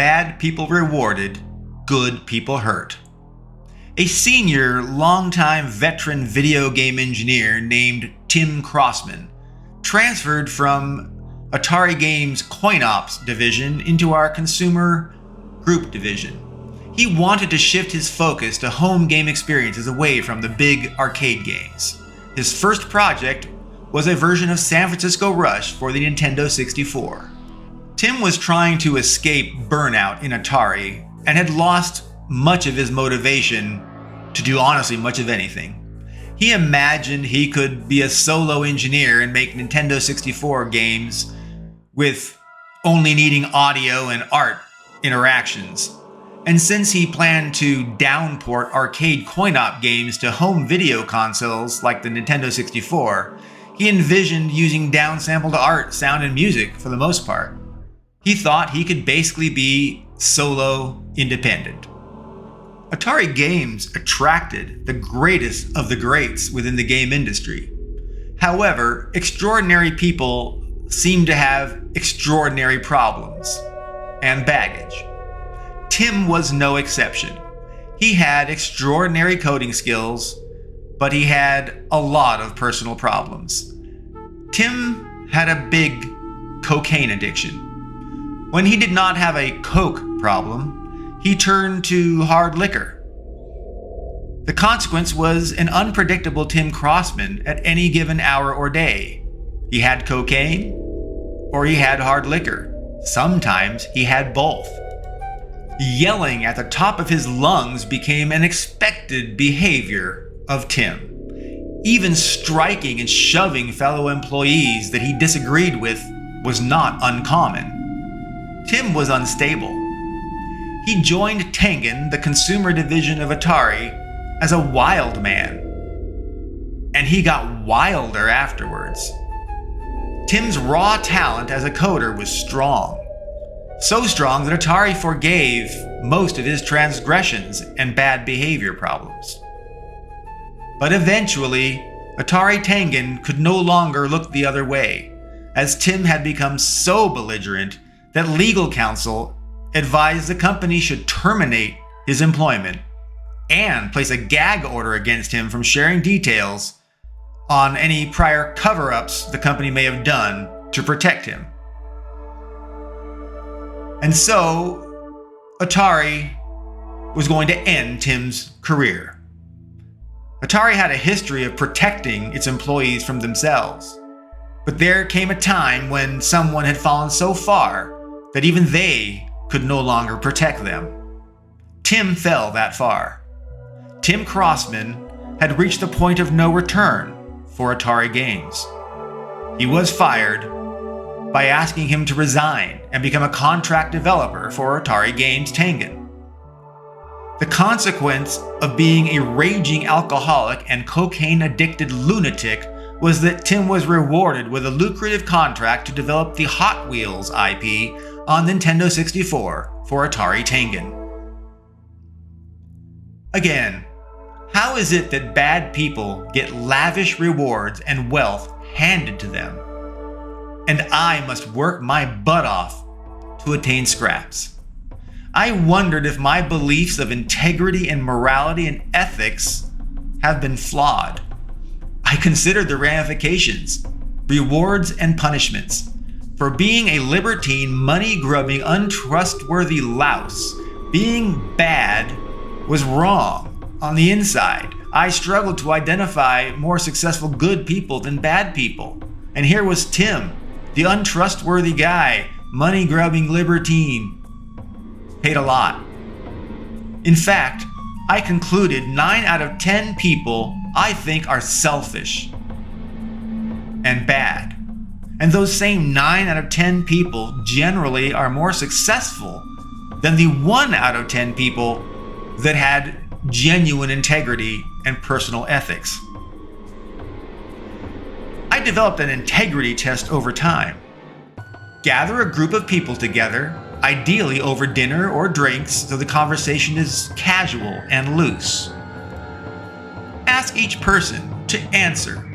Bad people rewarded, good people hurt. A senior, longtime veteran video game engineer named Tim Crossman transferred from Atari Games' Coin Ops division into our consumer group division. He wanted to shift his focus to home game experiences away from the big arcade games. His first project was a version of San Francisco Rush for the Nintendo 64. Tim was trying to escape burnout in Atari and had lost much of his motivation to do honestly much of anything. He imagined he could be a solo engineer and make Nintendo 64 games with only needing audio and art interactions. And since he planned to downport arcade coin-op games to home video consoles like the Nintendo 64, he envisioned using downsampled art, sound, and music for the most part. He thought he could basically be solo independent. Atari Games attracted the greatest of the greats within the game industry. However, extraordinary people seem to have extraordinary problems and baggage. Tim was no exception. He had extraordinary coding skills, but he had a lot of personal problems. Tim had a big cocaine addiction. When he did not have a coke problem, he turned to hard liquor. The consequence was an unpredictable Tim Crossman at any given hour or day. He had cocaine, or he had hard liquor. Sometimes he had both. Yelling at the top of his lungs became an expected behavior of Tim. Even striking and shoving fellow employees that he disagreed with was not uncommon. Tim was unstable. He joined Tengen, the consumer division of Atari, as a wild man. And he got wilder afterwards. Tim's raw talent as a coder was strong. So strong that Atari forgave most of his transgressions and bad behavior problems. But eventually, Atari Tengen could no longer look the other way, as Tim had become so belligerent that legal counsel advised the company should terminate his employment and place a gag order against him from sharing details on any prior cover-ups the company may have done to protect him. And so, Atari was going to end Tim's career. Atari had a history of protecting its employees from themselves, but there came a time when someone had fallen so far that even they could no longer protect them. Tim fell that far. Tim Crossman had reached the point of no return for Atari Games. He was fired by asking him to resign and become a contract developer for Atari Games Tengen. The consequence of being a raging alcoholic and cocaine-addicted lunatic was that Tim was rewarded with a lucrative contract to develop the Hot Wheels IP on Nintendo 64 for Atari Tengen. Again, how is it that bad people get lavish rewards and wealth handed to them, and I must work my butt off to attain scraps? I wondered if my beliefs of integrity and morality and ethics have been flawed. I considered the ramifications, rewards and punishments, for being a libertine, money-grubbing, untrustworthy louse. Being bad was wrong on the inside. I struggled to identify more successful good people than bad people. And here was Tim, the untrustworthy guy, money-grubbing libertine. Paid a lot. In fact, I concluded 9 out of 10 people I think are selfish and bad. And those same 9 out of 10 people generally are more successful than the 1 out of 10 people that had genuine integrity and personal ethics. I developed an integrity test over time. Gather a group of people together, ideally over dinner or drinks, so the conversation is casual and loose. Ask each person to answer,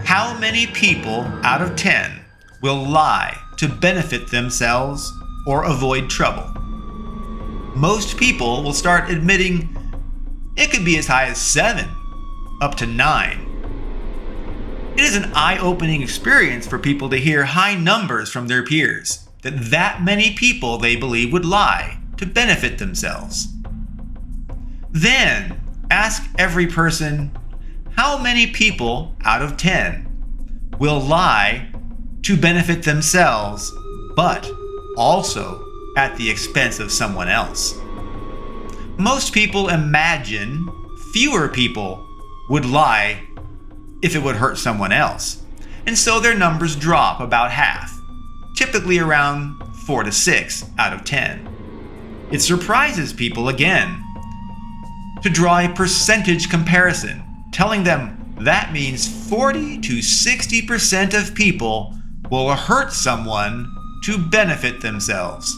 how many people out of 10 will lie to benefit themselves or avoid trouble? most people will start admitting it could be as high as 7, up to 9. It is an eye-opening experience for people to hear high numbers from their peers, that many people they believe would lie to benefit themselves. Then, ask every person, how many people out of 10 will lie to benefit themselves, but also at the expense of someone else? Most people imagine fewer people would lie if it would hurt someone else, and so their numbers drop about half, typically around 4 to 6 out of 10. It surprises people again to draw a percentage comparison, telling them that means 40 to 60% of people will hurt someone to benefit themselves.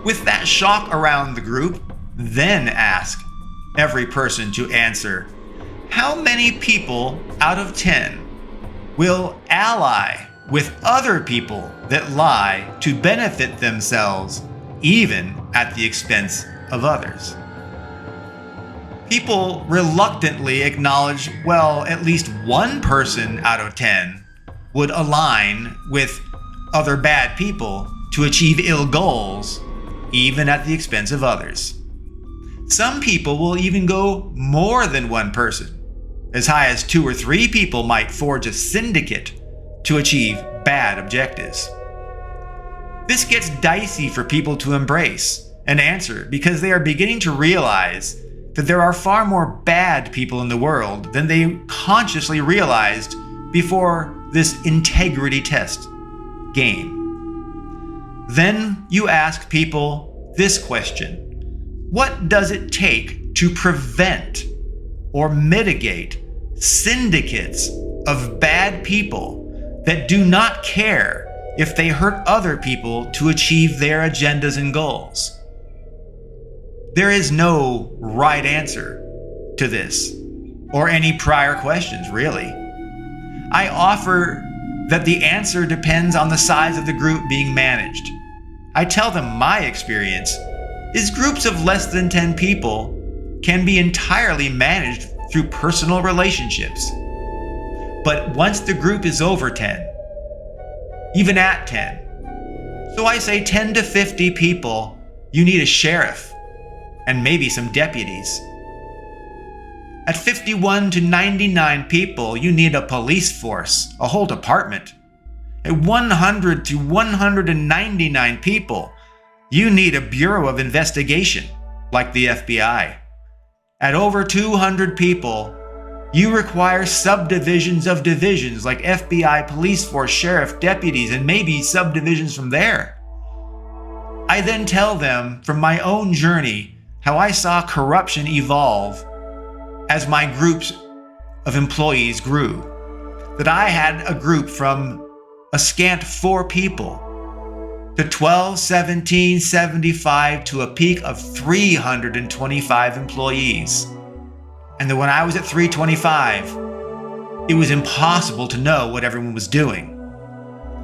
With that shock around the group, then ask every person to answer, how many people out of 10 will ally with other people that lie to benefit themselves, even at the expense of others? People reluctantly acknowledge, well, at least one person out of 10 would align with other bad people to achieve ill goals, even at the expense of others. Some people will even go more than one person. As high as 2 or 3 people might forge a syndicate to achieve bad objectives. This gets dicey for people to embrace and answer because they are beginning to realize that there are far more bad people in the world than they consciously realized before this integrity test game. Then you ask people this question: what does it take to prevent or mitigate syndicates of bad people that do not care if they hurt other people to achieve their agendas and goals? There is no right answer to this, or any prior questions, really. I offer that the answer depends on the size of the group being managed. I tell them my experience is groups of less than 10 people can be entirely managed through personal relationships. But once the group is over 10, even at 10, so I say 10 to 50 people, you need a sheriff and maybe some deputies. At 51 to 99 people, you need a police force, a whole department. At 100 to 199 people, you need a Bureau of Investigation, like the FBI. At over 200 people, you require subdivisions of divisions like FBI, police force, sheriff, deputies, and maybe subdivisions from there. I then tell them from my own journey how I saw corruption evolve as my groups of employees grew. That I had a group from a scant 4 people to 12, 17, 75 to a peak of 325 employees. And that when I was at 325, it was impossible to know what everyone was doing.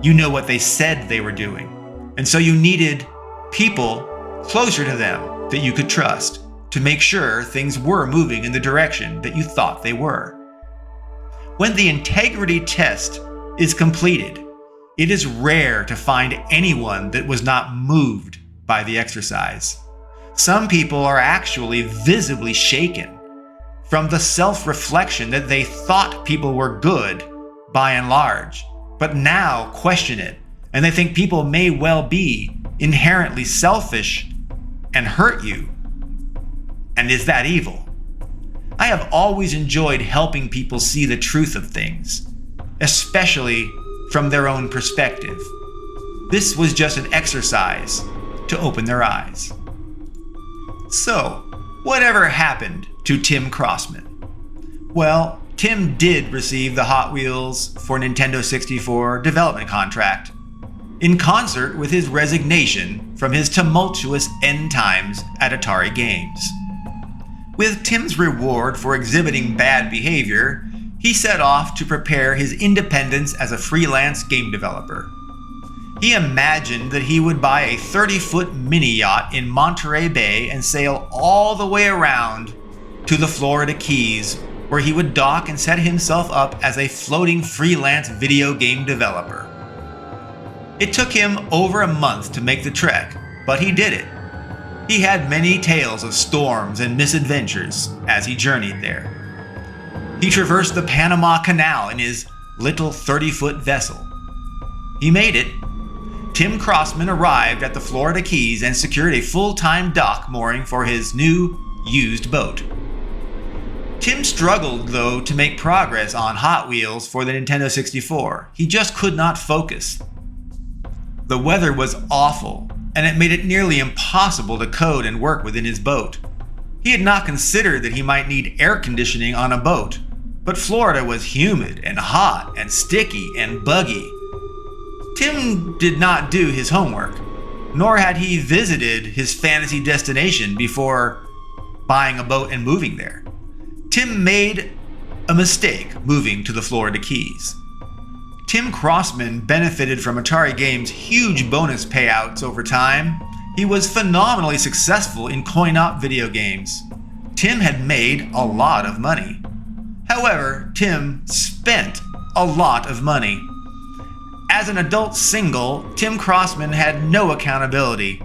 You know what they said they were doing. And so you needed people closer to them that you could trust to make sure things were moving in the direction that you thought they were. When the integrity test is completed, it is rare to find anyone that was not moved by the exercise. Some people are actually visibly shaken from the self-reflection that they thought people were good by and large, but now question it, and they think people may well be inherently selfish and hurt you. And is that evil? I have always enjoyed helping people see the truth of things, especially from their own perspective. This was just an exercise to open their eyes. So, whatever happened to Tim Crossman? Well, Tim did receive the Hot Wheels for Nintendo 64 development contract, in concert with his resignation from his tumultuous end times at Atari Games. With Tim's reward for exhibiting bad behavior, he set off to prepare his independence as a freelance game developer. He imagined that he would buy a 30-foot mini yacht in Monterey Bay and sail all the way around to the Florida Keys, where he would dock and set himself up as a floating freelance video game developer. It took him over a month to make the trek, but he did it. He had many tales of storms and misadventures as he journeyed there. He traversed the Panama Canal in his little 30-foot vessel. He made it. Tim Crossman arrived at the Florida Keys and secured a full-time dock mooring for his new, used boat. Tim struggled, though, to make progress on Hot Wheels for the Nintendo 64. He just could not focus. The weather was awful, and it made it nearly impossible to code and work within his boat. He had not considered that he might need air conditioning on a boat, but Florida was humid and hot and sticky and buggy. Tim did not do his homework, nor had he visited his fantasy destination before buying a boat and moving there. Tim made a mistake moving to the Florida Keys. Tim Crossman benefited from Atari Games' huge bonus payouts over time. He was phenomenally successful in coin-op video games. Tim had made a lot of money. However, Tim spent a lot of money. As an adult single, Tim Crossman had no accountability,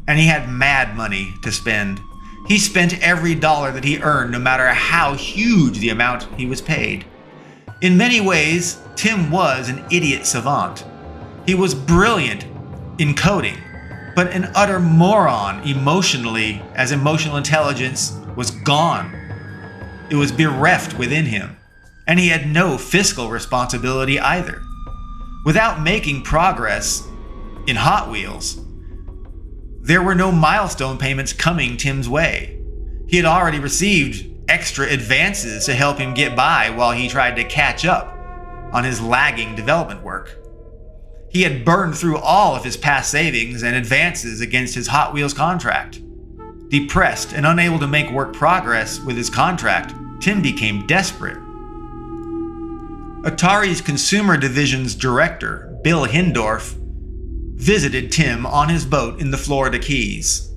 and he had mad money to spend. He spent every dollar that he earned, no matter how huge the amount he was paid. In many ways, Tim was an idiot savant. He was brilliant in coding, but an utter moron emotionally, as emotional intelligence was gone. It was bereft within him, and he had no fiscal responsibility either. Without making progress in Hot Wheels, there were no milestone payments coming Tim's way. He had already received extra advances to help him get by while he tried to catch up on his lagging development work. He had burned through all of his past savings and advances against his Hot Wheels contract. Depressed and unable to make work progress with his contract, Tim became desperate. Atari's consumer division's director, Bill Hindorf, visited Tim on his boat in the Florida Keys.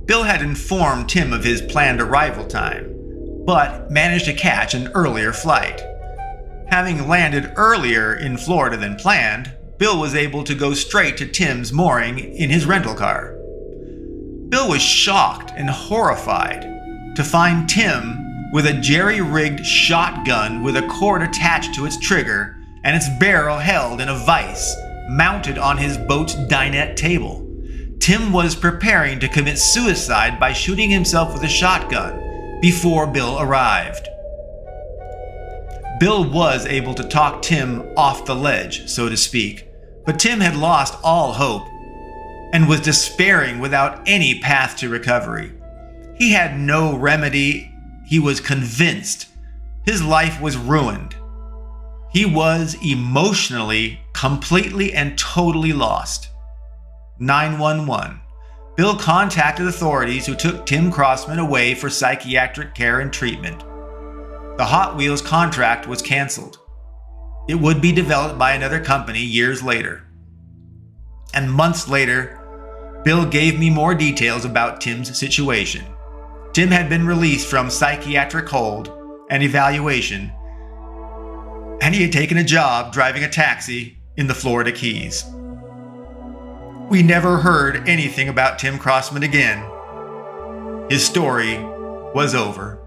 Bill had informed Tim of his planned arrival time, but managed to catch an earlier flight. Having landed earlier in Florida than planned, Bill was able to go straight to Tim's mooring in his rental car. Bill was shocked and horrified to find Tim with a jerry-rigged shotgun with a cord attached to its trigger and its barrel held in a vise mounted on his boat's dinette table. Tim was preparing to commit suicide by shooting himself with a shotgun before Bill arrived. Bill was able to talk Tim off the ledge, so to speak, but Tim had lost all hope and was despairing without any path to recovery. He had no remedy. He was convinced his life was ruined. He was emotionally, completely and totally lost. 911. Bill contacted authorities who took Tim Crossman away for psychiatric care and treatment. The Hot Wheels contract was canceled. It would be developed by another company years later. And months later, Bill gave me more details about Tim's situation. Tim had been released from psychiatric hold and evaluation, and he had taken a job driving a taxi in the Florida Keys. We never heard anything about Tim Crossman again. His story was over.